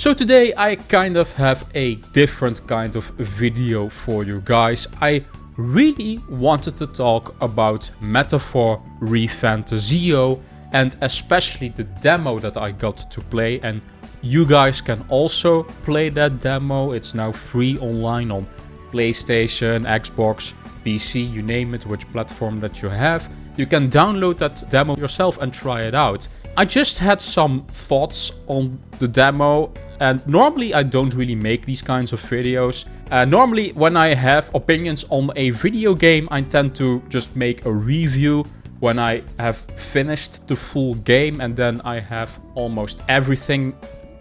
So today I kind of have a different kind of video for you guys. I really wanted to talk about Metaphor ReFantazio and especially the demo that I got to play, and you guys can also play that demo. It's now free online on PlayStation, Xbox, PC, you name it, which platform that you have. You can download that demo yourself and try it out. I just had some thoughts on the demo, and normally I don't really make these kinds of videos. Normally when I have opinions on a video game, I tend to just make a review when I have finished the full game and then I have almost everything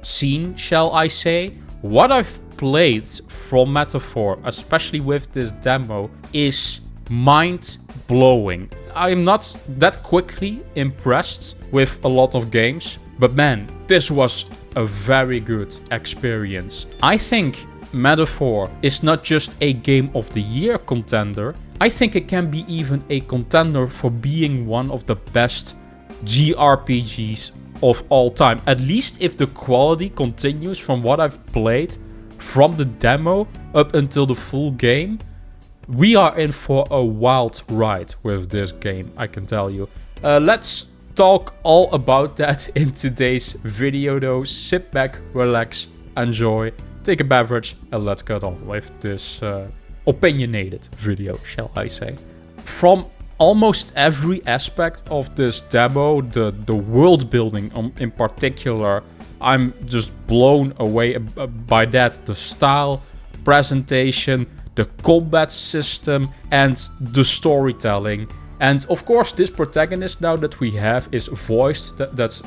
seen, shall I say. What I've played from Metaphor, especially with this demo, is mind-blowing. I'm not that quickly impressed with a lot of games, but man, this was a very good experience. I think Metaphor is not just a Game of the Year contender, I think it can be even a contender for being one of the best JRPGs of all time. At least if the quality continues from what I've played, from the demo up until the full game, we are in for a wild ride with this game, I can tell you. Let's talk all about that in today's video though. Sit back, relax, enjoy, take a beverage, and let's get on with this opinionated video, shall I say. From almost every aspect of this demo, the world building in particular, I'm just blown away by that. The style, presentation, the combat system, and the storytelling. And of course, this protagonist now that we have is voiced. That's,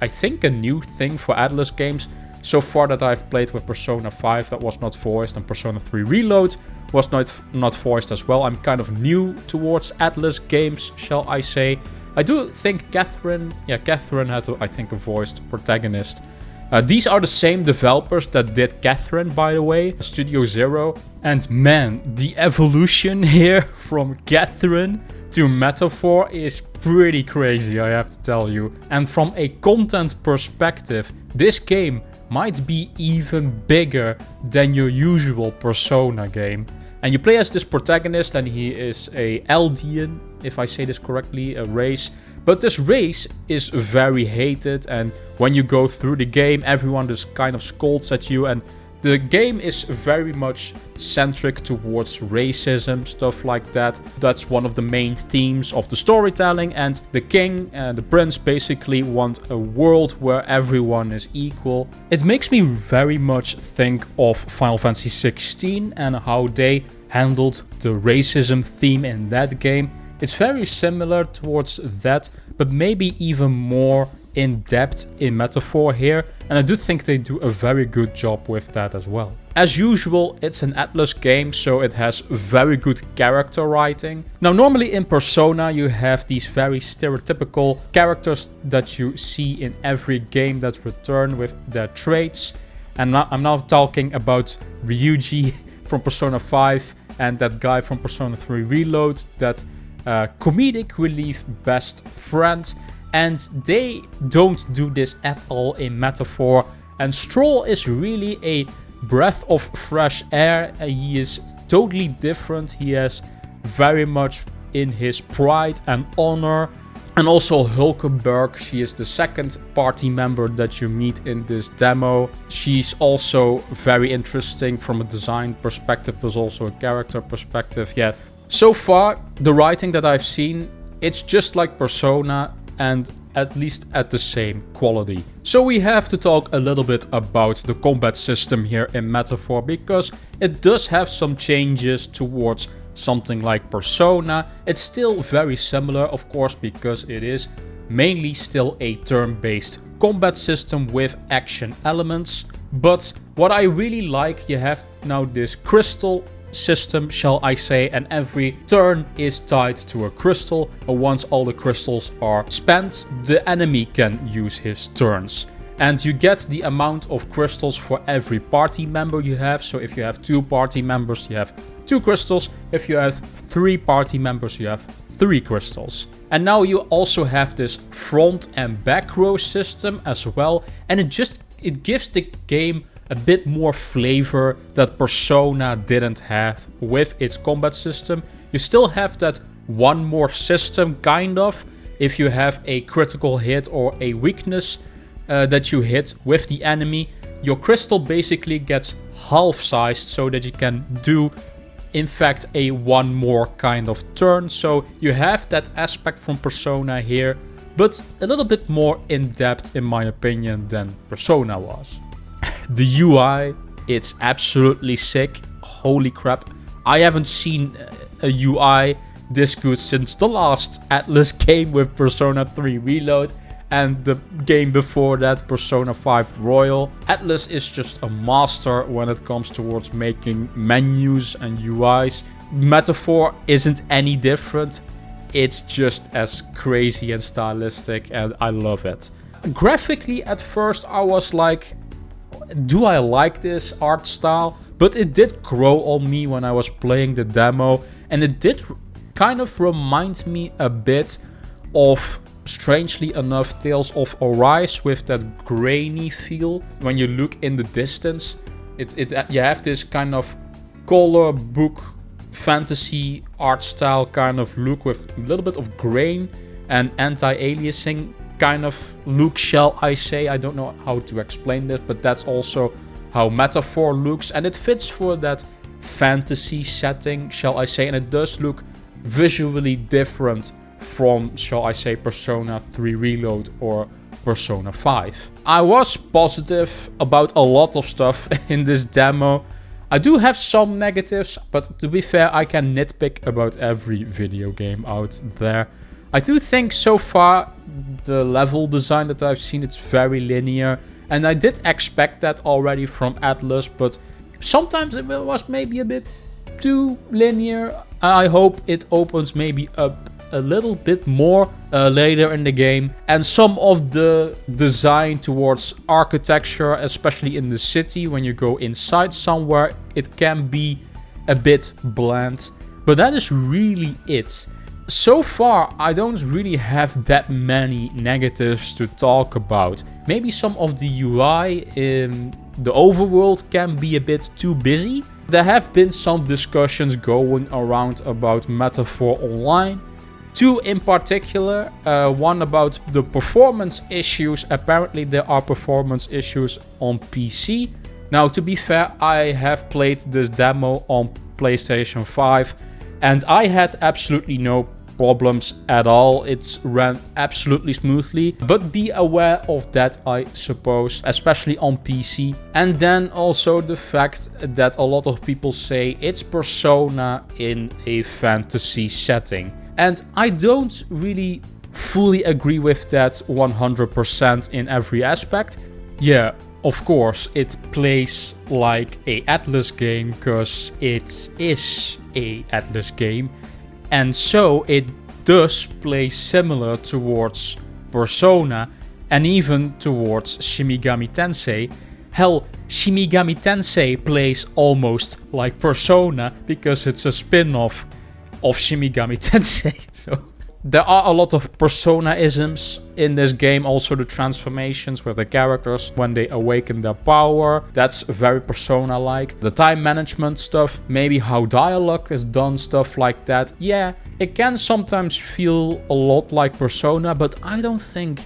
I think, a new thing for Atlas games. So far that I've played with Persona 5, that was not voiced, and Persona 3 Reload was not voiced as well. I'm kind of new towards Atlas games, shall I say. I do think Catherine had, I think, a voiced protagonist. These are the same developers that did Catherine, by the way, Studio Zero. And man, the evolution here from Catherine to Metaphor is pretty crazy, I have to tell you. And from a content perspective, this game might be even bigger than your usual Persona game. And you play as this protagonist, and he is a Eldian, if I say this correctly, a race. But this race is very hated, and when you go through the game, everyone just kind of scolds at you, and the game is very much centric towards racism, stuff like that. That's one of the main themes of the storytelling, and the king and the prince basically want a world where everyone is equal. It makes me very much think of Final Fantasy 16 and how they handled the racism theme in that game. It's very similar towards that, but maybe even more in depth in Metaphor here, and I do think they do a very good job with that as well. As usual, it's an Atlas game, so it has very good character writing. Now, normally in Persona you have these very stereotypical characters that you see in every game that return with their traits, and I'm now talking about Ryuji from Persona 5 and that guy from Persona 3 Reload, that comedic relief best friend. And they don't do this at all in Metaphor. And Stroll is really a breath of fresh air. He is totally different. He has very much in his pride and honor. And also Hulkenberg, she is the second party member that you meet in this demo. She's also very interesting from a design perspective, but also a character perspective. Yeah, so far the writing that I've seen, it's just like Persona, and at least at the same quality. So we have to talk a little bit about the combat system here in Metaphor, because it does have some changes towards something like Persona. It's still very similar, of course, because it is mainly still a turn-based combat system with action elements. But what I really like, you have now this crystal system, shall I say, and every turn is tied to a crystal, and once all the crystals are spent, the enemy can use his turns. And you get the amount of crystals for every party member you have. So if you have 2 party members, you have 2 crystals. If you have 3 party members, you have 3 crystals. And now you also have this front and back row system as well, and it just it gives the game a bit more flavor that Persona didn't have with its combat system. You still have that one more system, kind of. If you have a critical hit or a weakness that you hit with the enemy, your crystal basically gets half-sized so that you can do, in fact, a one more kind of turn. So you have that aspect from Persona here, but a little bit more in depth, in my opinion, than Persona was. The UI, it's absolutely sick. Holy crap. I haven't seen a UI this good since the last Atlus game with Persona 3 Reload and the game before that, Persona 5 Royal. Atlus is just a master when it comes towards making menus and UIs. Metaphor isn't any different. It's just as crazy and stylistic, and I love it. Graphically, at first I was like, do I like this art style? But it did grow on me when I was playing the demo, and it did kind of remind me a bit of, strangely enough, Tales of Arise with that grainy feel. When you look in the distance, you have this kind of color book fantasy art style kind of look with a little bit of grain and anti-aliasing kind of look, shall I say. I don't know how to explain this, but that's also how Metaphor looks, and it fits for that fantasy setting, shall I say, and it does look visually different from, shall I say, Persona 3 Reload or Persona 5. I was positive about a lot of stuff in this demo. I do have some negatives, but to be fair, I can nitpick about every video game out there. I do think so far the level design that I've seen, it's very linear, and I did expect that already from Atlus, but sometimes it was maybe a bit too linear. I hope it opens maybe up a little bit more later in the game, and some of the design towards architecture, especially in the city, when you go inside somewhere, it can be a bit bland, but that is really it. So far, I don't really have that many negatives to talk about. Maybe some of the UI in the overworld can be a bit too busy. There have been some discussions going around about Metaphor Online. Two in particular, one about the performance issues. Apparently there are performance issues on PC. Now, to be fair, I have played this demo on PlayStation 5 and I had absolutely no problems at all. It ran absolutely smoothly, but be aware of that, I suppose, especially on PC. And then also the fact that a lot of people say it's Persona in a fantasy setting. And I don't really fully agree with that 100% in every aspect. Yeah, of course, it plays like a Atlus game because it is a Atlus game. And so it does play similar towards Persona and even towards Shin Megami Tensei. Hell, Shin Megami Tensei plays almost like Persona because it's a spin-off of Shin Megami Tensei. So there are a lot of Persona-isms in this game. Also the transformations with the characters when they awaken their power. That's very Persona-like. The time management stuff, maybe how dialogue is done, stuff like that. Yeah, it can sometimes feel a lot like Persona, but I don't think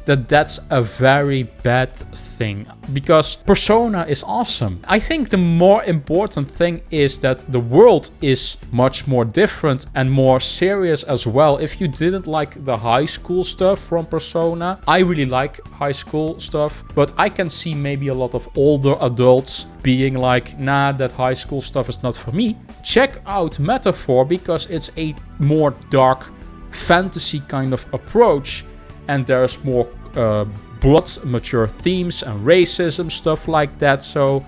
that that's a very bad thing, because Persona is awesome. I think the more important thing is that the world is much more different and more serious as well. If you didn't like the high school stuff from Persona, I really like high school stuff, but I can see maybe a lot of older adults being like, nah, that high school stuff is not for me. Check out Metaphor because it's a more dark fantasy kind of approach, and there's more blood, mature themes and racism, stuff like that. So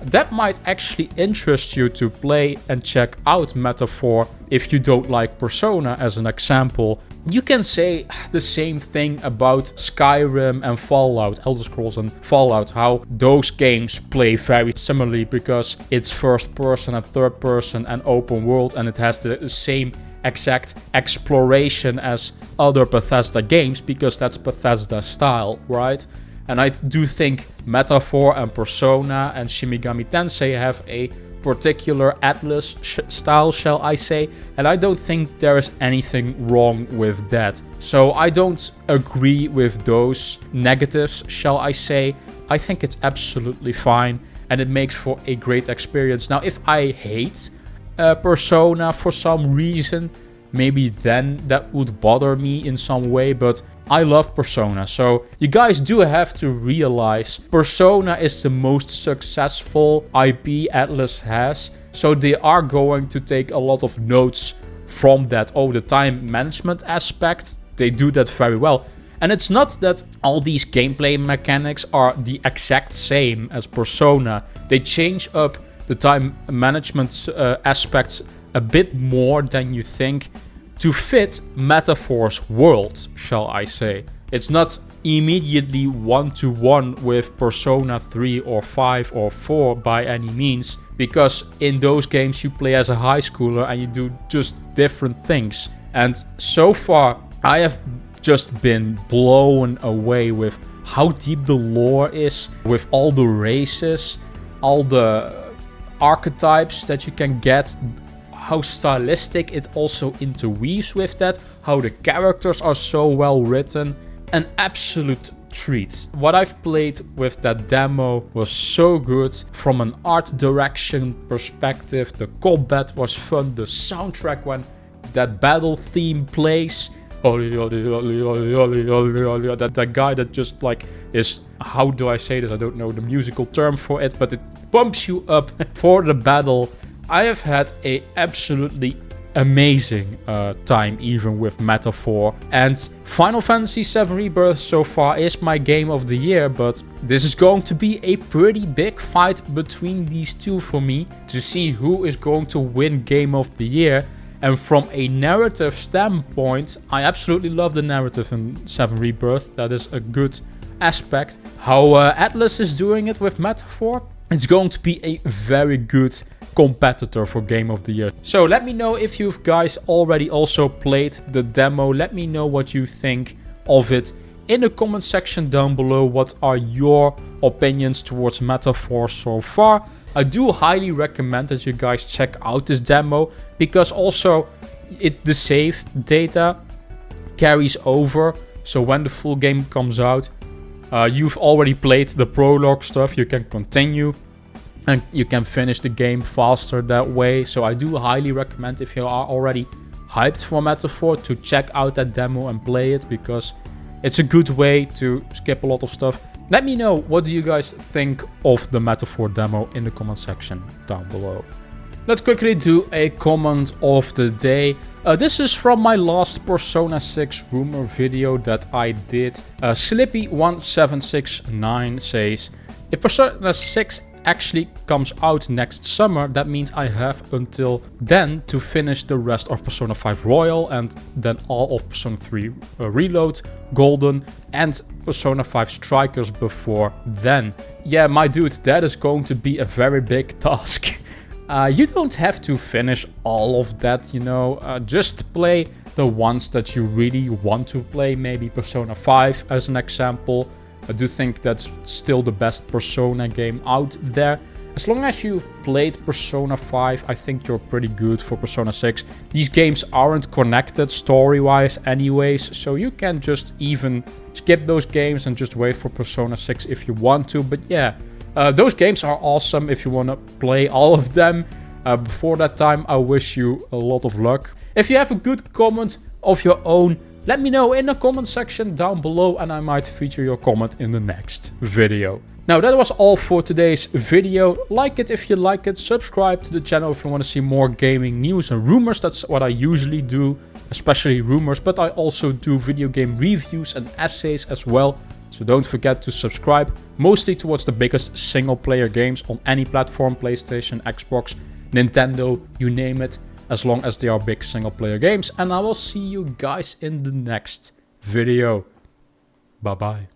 that might actually interest you to play and check out Metaphor if you don't like Persona, as an example. You can say the same thing about Skyrim and Fallout, Elder Scrolls and Fallout, how those games play very similarly because it's first person and third person and open world, and it has the same exact exploration as other Bethesda games because that's Bethesda style, right? And I do think Metaphor and Persona and Shin Megami Tensei have a particular Atlas style, shall I say, and I don't think there is anything wrong with that. So I don't agree with those negatives, shall I say. I think it's absolutely fine and it makes for a great experience. Now, if I hate Persona for some reason, maybe then that would bother me in some way, but I love Persona. So you guys do have to realize Persona is the most successful IP Atlas has. So they are going to take a lot of notes from that. Oh, the time management aspect, they do that very well. And it's not that all these gameplay mechanics are the exact same as Persona. They change up the time management aspects a bit more than you think to fit Metaphor's world, shall I say. It's not immediately one-to-one with Persona 3 or 5 or 4 by any means, because in those games you play as a high schooler and you do just different things. And so far I have just been blown away with how deep the lore is, with all the races, all the archetypes that you can get, how stylistic it also interweaves with that, how the characters are so well written. An absolute treat. What I've played with that demo was so good from an art direction perspective. The combat was fun, the soundtrack when that battle theme plays, that guy that just like is, how do I say this, I don't know the musical term for it, but it pumps you up for the battle. I have had a absolutely amazing time even with Metaphor, and Final Fantasy VII Rebirth so far is my game of the year, but this is going to be a pretty big fight between these two for me to see who is going to win game of the year. And from a narrative standpoint, I absolutely love the narrative in VII Rebirth. That is a good aspect. How Atlas is doing it with Metaphor, it's going to be a very good competitor for Game of the Year. So let me know if you guys already also played the demo. Let me know what you think of it in the comment section down below. What are your opinions towards Metaphor so far? I do highly recommend that you guys check out this demo, because also the save data carries over. So when the full game comes out, you've already played the prologue stuff, you can continue and you can finish the game faster that way. So I do highly recommend, if you are already hyped for Metaphor, to check out that demo and play it, because it's a good way to skip a lot of stuff. Let me know, what do you guys think of the Metaphor demo in the comment section down below. Let's quickly do a comment of the day. This is from my last Persona 6 rumor video that I did. Slippy1769 says, if Persona 6 actually comes out next summer, that means I have until then to finish the rest of Persona 5 Royal, and then all of Persona 3 Reload, Golden, and Persona 5 Strikers before then. Yeah, my dude, that is going to be a very big task. You don't have to finish all of that, you know, just play the ones that you really want to play, maybe Persona 5 as an example. I do think that's still the best Persona game out there. As long as you've played Persona 5, I think you're pretty good for Persona 6. These games aren't connected story-wise anyways, so you can just even skip those games and just wait for Persona 6 if you want to. But yeah, those games are awesome if you want to play all of them. Before that time, I wish you a lot of luck. If you have a good comment of your own, let me know in the comment section down below, and I might feature your comment in the next video. Now, that was all for today's video. Like it if you like it, subscribe to the channel if you want to see more gaming news and rumors. That's what I usually do, especially rumors, but I also do video game reviews and essays as well. So don't forget to subscribe, mostly towards the biggest single player games on any platform, PlayStation, Xbox, Nintendo, you name it, as long as they are big single player games. And I will see you guys in the next video. Bye bye.